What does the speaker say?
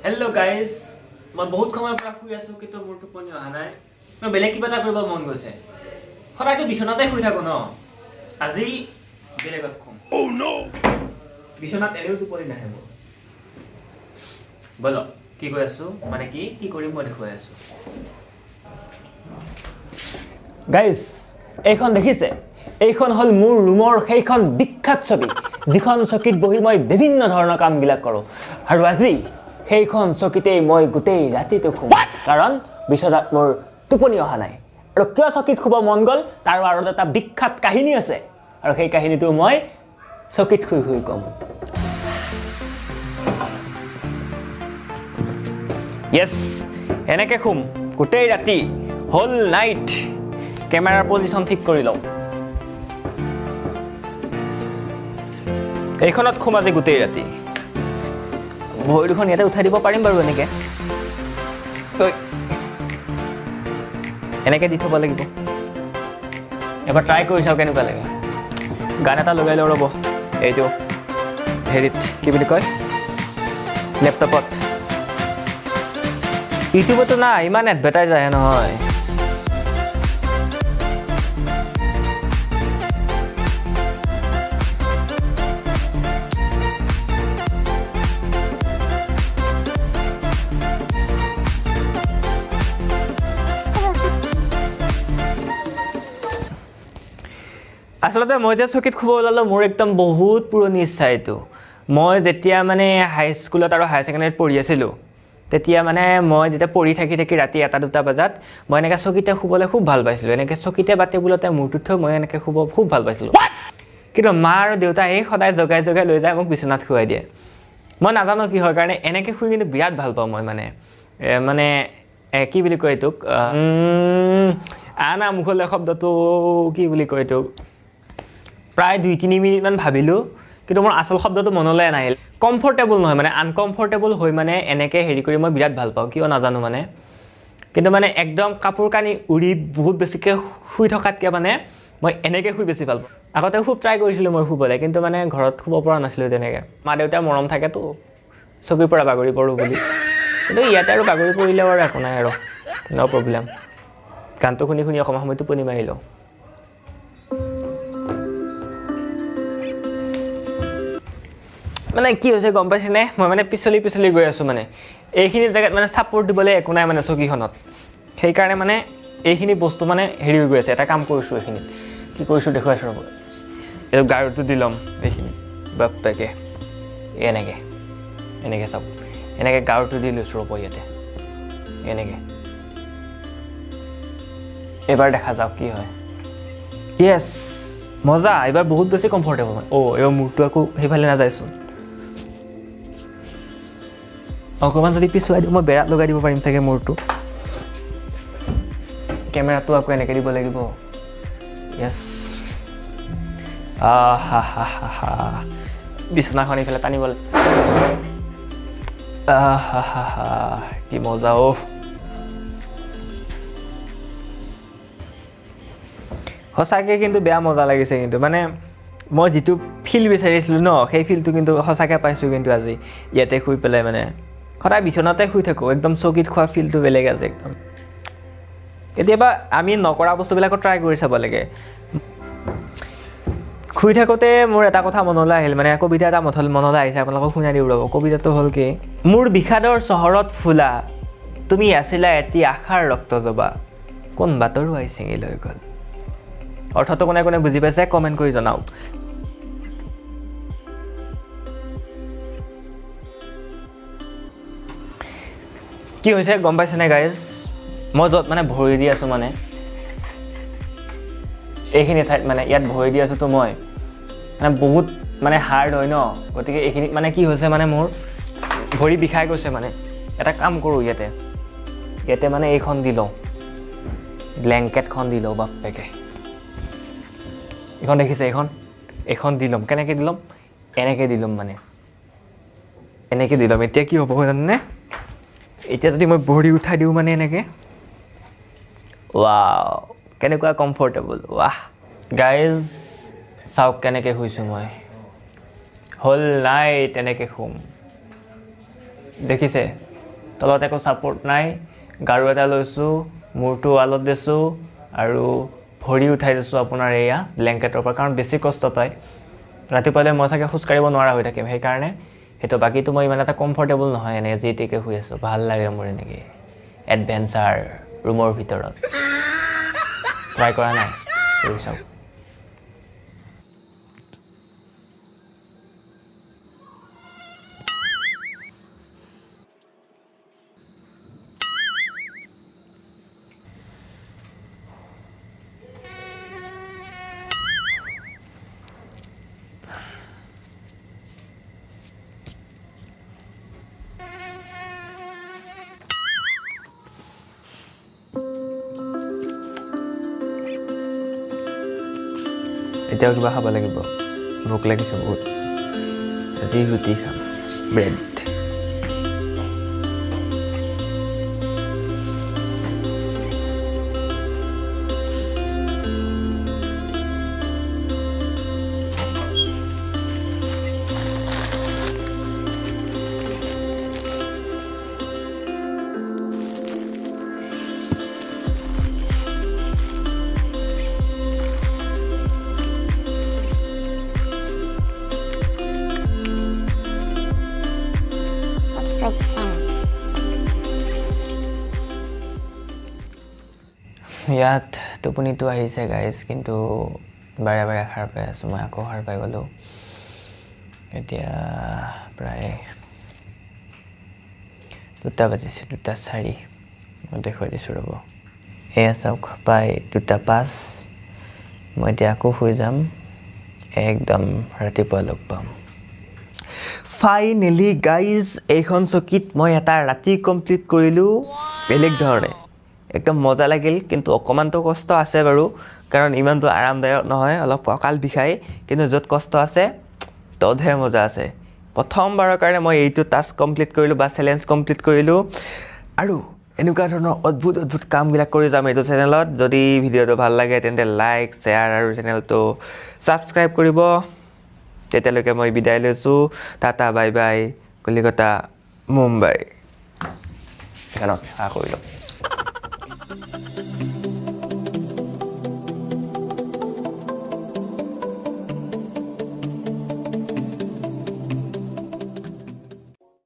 Hello guys, মই বহুত সময় পৰা শুই আছো কিন্তু মোৰ টোপনি অহা নাই মই বেলেগ কিবা এটা কৰিব মন গৈছে সদায়তো বিছনাতে শুই থাকো ন আজি বেলেগত খুম Oh no বিছনাত এনেও টোপনি নাহে মোৰ বলো কি কৈ আছো মানে কি কৰিম মই দেখুৱাই আছো গাইস এইখন দেখিছে এইখন হল মোৰ ৰুমৰ সেইখন বিখ্যাত ছবি যিখন চকিত বহি মই বিভিন্ন ধৰণৰ কাম গিলা কৰো আৰু আজি সেইখন চকিতে মই গোটেই ৰাতিটো শুম কাৰণ বিছনাত মোৰ টোপনি অহা নাই আৰু কিয় চকিত শুব মন গল তাৰ আৰত এটা বিখ্যাত কাহিনী আছে আৰু সেই কাহিনীটো মই চকিত শুই কম Yes, এনেকে খুম গোটেই ৰাতি হোল নাইট ক্যামেৰাৰ পজিশন ঠিক কৰি লও এইখনত খুম আজি গোটেই ৰাতি ভৰি দুখন ইয়াতে উঠাই দিব পাৰিম বাৰু এনেকে দি থব লাগিব এবাৰ ট্ৰাই কৰি চাও কেনেকুৱা লাগে গান এটা লগাই লও ৰব এইটো হেৰিত কি বুলি কয় ল্যাপটপত ইউটিউবতো না ইমান এডভাৰটাইজ আহে নহয় আসলতে মই যে চকিত খুব ওলালো মোৰ একদম বহুত পুৰণি ইচ্ছা এইটো মই যেতিয়া মানে হাই স্কুলত আৰু হাই সেকেন্ডাৰীত পঢ়ি আছিলো তেতিয়া মানে মই যেতিয়া পঢ়ি থাকি ৰাতি 1-2 বজাত মই এনেকা চকিতে খুবলে খুব ভাল পাইছিলো এনেকে চকিতে বা টেবুলতে মুৰটো থৈ মই এনেকে খুব ভাল পাইছিলো কিন্তু মা আৰু দেউতা এই সদায় জগাই লৈ যায় মোক বিছনাত খুৱাই দিয়ে মই নাজানো কি হয় কাৰণে এনেকে খুই কিন্তু বিৰাট ভাল পাওঁ মই মানে কি বুলি কয় এটোক আনা মুখলে শব্দটো কি বুলি কয় এটোক প্ৰায় 2-3 মিনিট মান ভাবিলো কিন্তু মোৰ আসল শব্দটো মনলৈ নাহিল কমফৰ্টেবল নহয় মানে আনকমফৰ্টেবল হৈ মানে এনেকে হেৰি কৰি মই বিৰাট ভাল পাওঁ কিয় নাজানো মানে কিন্তু মানে একদম কাপোৰ কানি উৰি বহুত বেছিকে শুই থকাতকে মানে মই এনেকে শুই বেছি ভাল পাওঁ আগতে খুব ট্ৰাই কৰিছিলো মই শুবলে কিন্তু মানে ঘৰত শুব পৰা নাছিলো তেনেকে মা দেউতাৰ মৰম থাকে তো চকিৰ পৰা বাগৰি পৰো বুলি কিন্তু ইয়াতে আৰু বাগৰি পৰিলে আৰু একো নাই আৰু নো প্ৰবলেম গানটো শুনি অকমান সময় টোপনি মাৰিলো মানে কি হৈছে গম পাইছনে মই মানে পিছলি গৈ আছো মানে এইখিনি জায়গাত মানে সাপোৰ্ট দিবলে একো নাই মানে চকিখনত সেই কাৰণে মানে এইখিনি বস্তু মানে হেৰি হৈ গৈ আছে এটা কাম কৰিছো এইখিনি কি কৰিছো দেখুৱাইছো ৰব এই গাৰুটো দিলম এইখিনি বাপকে এনেকে সব এনেকে গাৰুটো দি লৈছো ৰব ইয়াতে এনেকে এবাৰ দেখা যাওক কি হয় ইয়েস মজা এবাৰ বহুত বেছি কমফৰ্টেবল এই মুৰটো আকৌ হেইফালে না যাইছো অকমান যদি পিছুৱাই দিও মই বেৰা লগাই দিব পাৰিম চাগে মোৰটো ক্যামেৰাটো আকৌ এনেকে দিব লাগিব ইয়েস বিছনাখন ইফালে টানিবল কি মজা সঁচাকে কিন্তু বেয়া মজা লাগিছে কিন্তু মানে মই যেটো ফিল বিচাৰিছিলো ন সেই ফিলটো কিন্তু সঁচাকে পাইছো কিন্তু আজি ইয়াতে শুই পেলাই মানে খৰা বিছনাতে শুই থাকো একদম চকিত খোৱা ফিলটো বেলেগ আছে একদম কেতিয়াবা আমি নকৰা বস্তুবিলাকো ট্ৰাই কৰি চাব লাগে শুই থাকোতে মোৰ এটা কথা মনলৈ আহিল মানে কবিতা এটা মনলৈ আহিছে আপোনালোকক শুনাই দিও ৰব কবিতাটো হল কি মোৰ বিষাদৰ চহৰত ফুলা তুমি আছিলা এটি আশাৰ ৰক্তজবা কোন বাতৰো আই ছিঙি লৈ গল অৰ্থটো কোনে বুজি পাইছে কমেন্ট কৰি জনাওক কি হৈছে গম পাইছে নে গাইজ মই যত মানে ভৰি দি আছো মানে এইখিনি ঠাইত মানে ইয়াত ভৰি দি আছো তো মই মানে বহুত মানে হাৰ্ড হয় ন গতিকে এইখিনি মানে কি হৈছে মানে মোৰ ভৰি বিষাই গৈছে মানে এটা কাম কৰো ইয়াতে মানে এইখন দি লও ব্ল্যাঙ্কেটখন দি লও বাপকে এখন দেখিছে এখন দিলম কেনেকে দিলম এনেকে দিলম মানে এনেকে দিলম এতিয়া কি হ'ব জানেনে এতিয়া যদি মই বডি উঠাই দিও মানে এনেকে ওয়াও কেনেকুৱা কমফৰ্টেবল ওয়াহ গাইজ চাওক কেনেকে শুইছো মই হোল নাইট এনেকে শুম দেখিছে তলত একো ছাপৰ্ট নাই গাৰু এটা লৈছোঁ মূৰটো ৱালত দিছোঁ আৰু ভৰি উঠাই দিছোঁ আপোনাৰ এয়া ব্লেংকেটৰ পৰা কাৰণ বেছি কষ্ট পায় ৰাতিপুৱালে মই চাগে খোজ কাঢ়িব নোৱাৰা হৈ থাকিম সেইকাৰণে সেইটো বাকীটো মই ইমান এটা কমফৰ্টেবল নহয় এনে জিটিকে শুই আছোঁ ভাল লাগে মোৰ এনেকৈ এডভেঞ্চাৰ ৰুমৰ ভিতৰত ট্ৰাই কৰা নাই কৰি চাওক এতিয়াও কিবা খাব লাগিব ভোক লাগিছে বহুত আজি ৰুটি খাম ব্ৰেড ইয়াত টোপনিটো আহিছে গাইজ কিন্তু বাৰে বাৰে সাৰ পাই আছোঁ মই আকৌ সাৰ পাই গ'লোঁ এতিয়া প্ৰায় 2টা বাজিছে 2:04 মই দেখুৱাই দিছোঁ ৰ'ব এয়া চাওক প্ৰায় 2:05 মই এতিয়া আকৌ শুই যাম একদম ৰাতিপুৱা লগ পাম ফাইনেলি গাইজ এইখন চকীত মই এটা ৰাতি কমপ্লিট কৰিলোঁ বেলেগ ধৰণে একদম মজা লাগিল কিন্তু অকমানটো কষ্ট আছে বাৰু কাৰণ ইমানটো আৰামদায়ক নহয় অলপ কঁকাল বিষাই কিন্তু য'ত কষ্ট আছে ততহে মজা আছে প্ৰথমবাৰৰ কাৰণে মই এইটো টাস্ক কমপ্লিট কৰিলোঁ বা চেলেঞ্জ কমপ্লিট কৰিলোঁ আৰু এনেকুৱা ধৰণৰ অদ্ভুত অদ্ভুত কামবিলাক কৰি যাম এইটো চেনেলত যদি ভিডিঅ'টো ভাল লাগে তেন্তে লাইক শ্বেয়াৰ আৰু চেনেলটো ছাবস্ক্ৰাইব কৰিব তেতিয়ালৈকে মই বিদায় লৈছোঁ tata bye bye Kolkata Mumbai এখনত কৰি লওক